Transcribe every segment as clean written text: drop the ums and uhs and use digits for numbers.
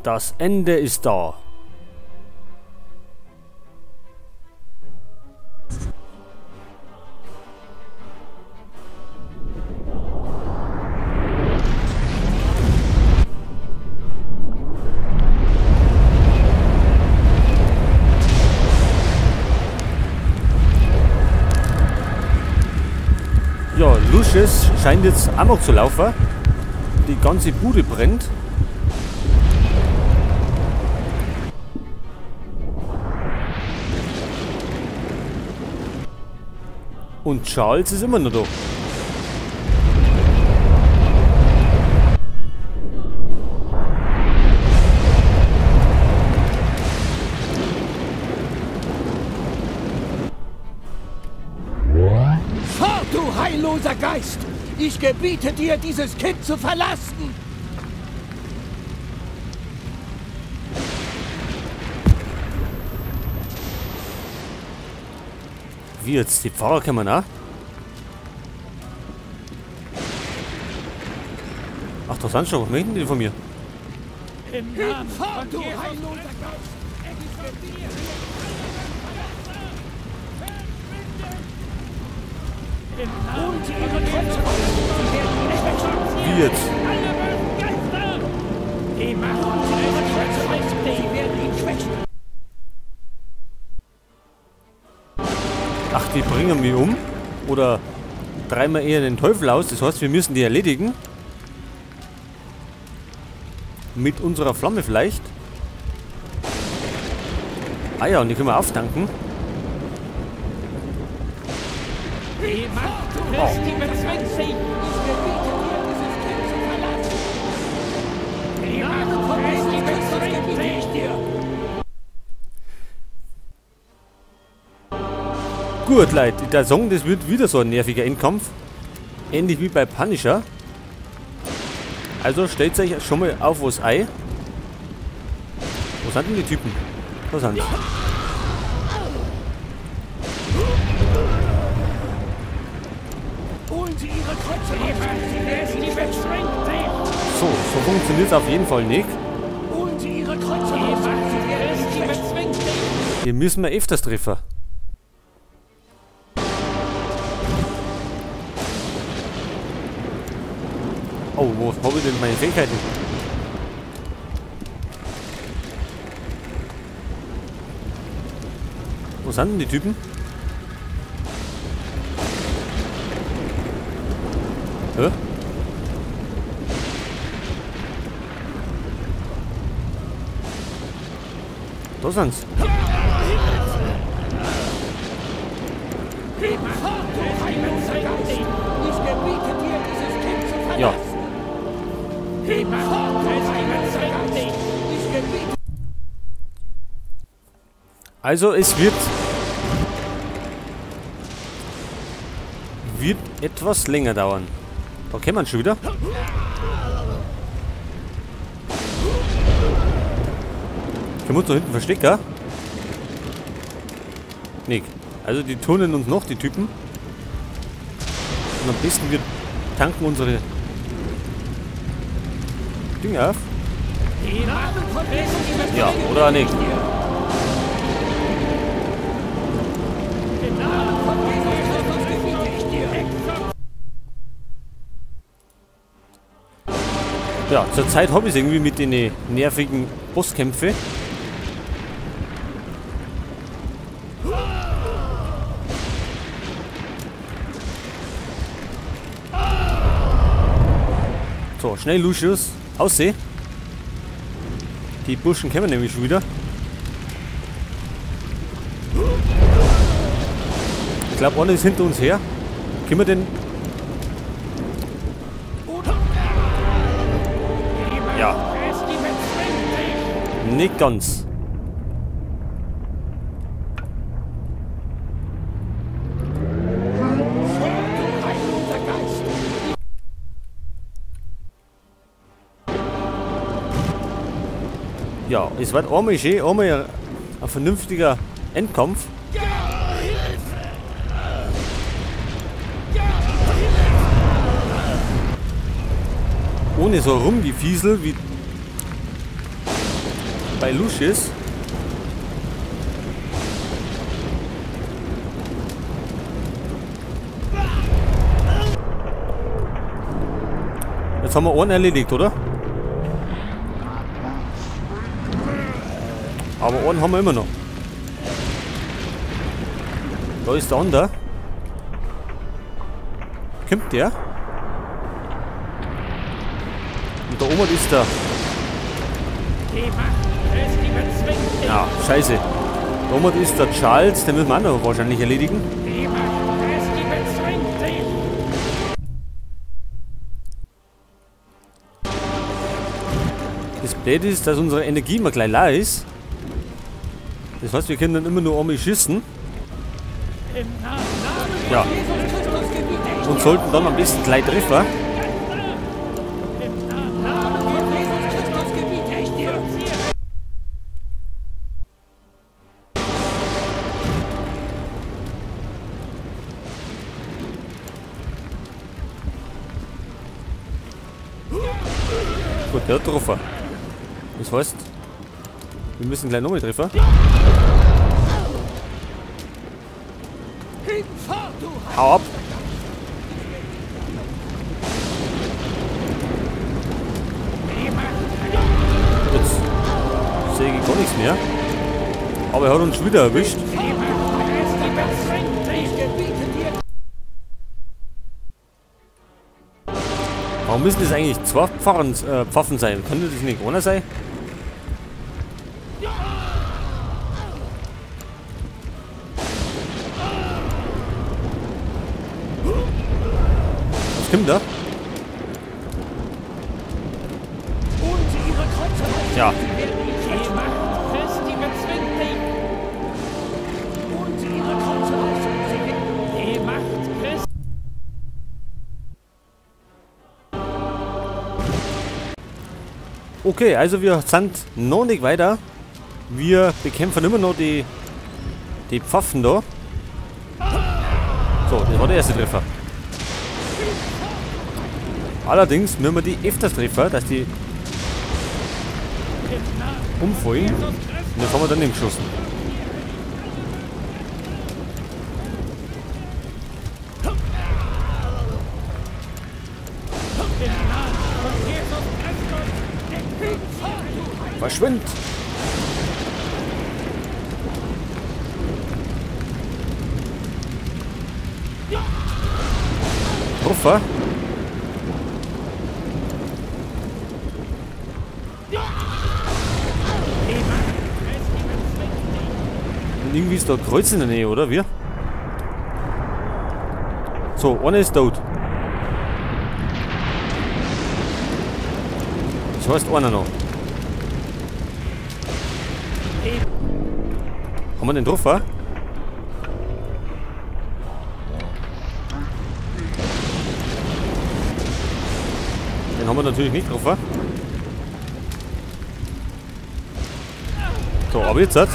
Das Ende ist da. Ja, Lucius scheint jetzt amok zu laufen. Die ganze Bude brennt. Und Charles ist immer noch da. Fort, du heilloser Geist! Ich gebiete dir, dieses Kind zu verlassen! Wie jetzt? Die Pfarrer kommen auch? Ach, da sind schon. Was möchten die von mir? Im Namen von du heilloser Geist! Ich gebiete dir! Und ihre Kreuze Wie jetzt? die Macht und ihre Kreuze sie werden ihn schwächen. Ach, die bringen mich um? Oder treiben wir eher den Teufel aus? Das heißt, wir müssen die erledigen. Mit unserer Flamme vielleicht. Ah ja, und die können wir auftanken. Die Macht und die bezwingt sich. Ich gebiete dir, dieses Kind zu verlassen. Die Macht und die bezwingt ich dir. Gut, Leute, der Song, das wird wieder so ein nerviger Endkampf. Ähnlich wie bei Punisher. Also stellt euch schon mal auf was ein. Wo sind denn die Typen? Da sind sie. Holen Sie Ihre Kreuze auf. So funktioniert es auf jeden Fall nicht. Holen Sie Ihre Kreuze auf. Hier müssen wir öfters treffen. Oh, wo habe ich denn meine Fähigkeiten? Wo sind denn die Typen? Hä? Da sind's. Ja. Also es wird etwas länger dauern. Da können wir schon wieder. Können wir uns da hinten verstecken? Nee. Also die turnen uns noch, die Typen. Und am besten wir tanken unsere Dinge auf. Ja, oder nicht. Ja, zurzeit habe ich es irgendwie mit den nervigen Bosskämpfen. So, schnell Lucius, aussehen. Die Burschen kommen nämlich schon wieder. Ich glaube, einer ist hinter uns her. Können wir den... Ja. Nicht ganz. Ja, es wird einmal schön, einmal ein vernünftiger Endkampf. Ohne so Rumgefiesel wie bei Lucius. Jetzt haben wir einen erledigt, oder? Aber einen haben wir immer noch. Da ist der andere. Kommt der? Und da oben ist der. Ja, scheiße. Da oben ist der Charles, den müssen wir auch noch wahrscheinlich erledigen. Das Blöde ist, dass unsere Energie immer gleich leer ist. Das heißt, wir können dann immer nur einmal schießen. Ja. Und sollten dann am besten gleich treffen. Gut, der hat getroffen. Das heißt, wir müssen gleich nochmal treffen. Hau ab! Jetzt sehe ich gar nichts mehr. Aber er hat uns schon wieder erwischt. Warum müssen das eigentlich zwei Pfaffen sein? Könnte das nicht einer sein? Was kommt da? Ja. Okay, also wir sind noch nicht weiter. Wir bekämpfen immer noch die Pfaffen da. So, das war der erste Treffer. Allerdings müssen wir die öfters treffen, dass die umfallen. Und dann haben wir dann geschossen. Verschwind! Ruffer! Und irgendwie ist da ein Kreuz in der Nähe, oder? Wir? So, einer ist tot. Das heißt einer noch. Haben wir den Treffer? Den haben wir natürlich nicht getroffen. So, aber jetzt hat.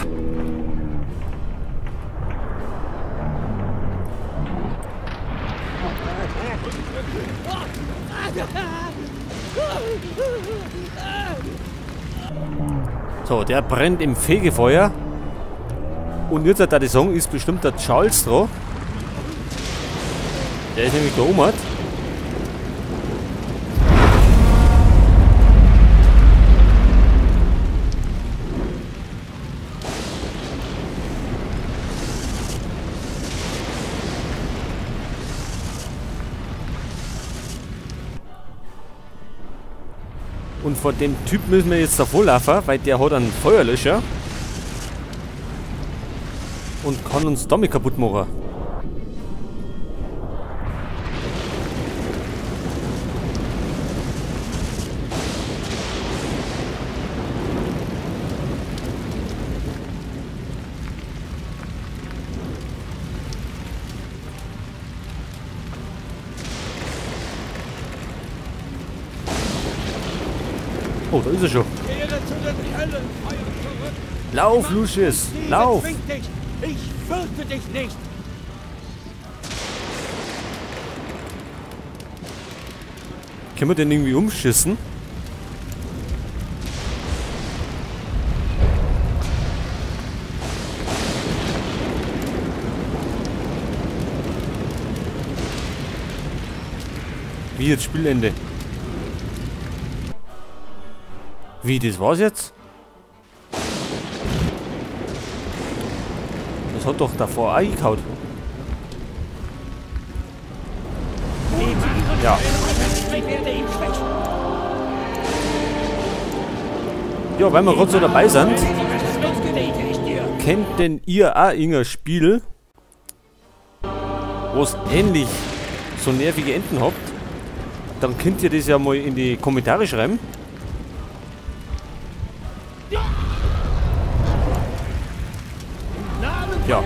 So, der brennt im Fegefeuer. Und jetzt hat die Song ist bestimmt der Charles dran. Der ist nämlich da oben. Und vor dem Typ müssen wir jetzt davor laufen, weil der hat einen Feuerlöscher. Und kann uns damit kaputt machen. Oh, da ist er schon. Lauf, Lucius! Lauf! Ich fürchte dich nicht! Können wir den irgendwie umschießen? Wie jetzt Spielende? Wie, das war's jetzt? Das hat doch davor auch gehauen. Ja. Ja, weil wir gerade so dabei sind, kennt denn ihr auch irgendein Spiel, wo es ähnlich so nervige Enden habt? Dann könnt ihr das ja mal in die Kommentare schreiben. Ja.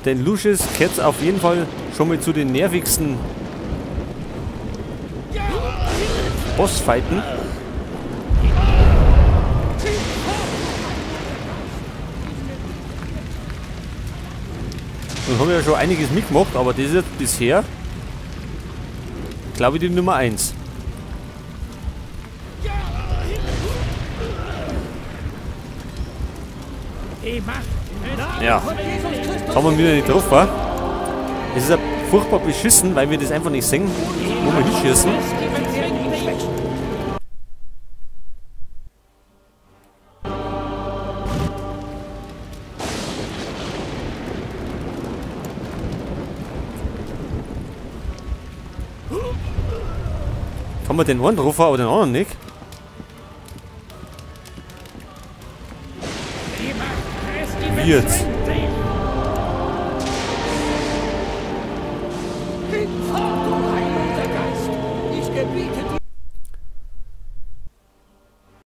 Denn Lucius gehört auf jeden Fall schon mal zu den nervigsten Bossfighten. Und haben ja schon einiges mitgemacht, aber das ist jetzt bisher, glaube ich, die Nummer 1. Ja, das haben wir wieder nicht drauf, wa? Es ist ja furchtbar beschissen, weil wir das einfach nicht sehen, wo wir hinschießen. Haben wir den einen drauf, aber den anderen nicht? Wie jetzt?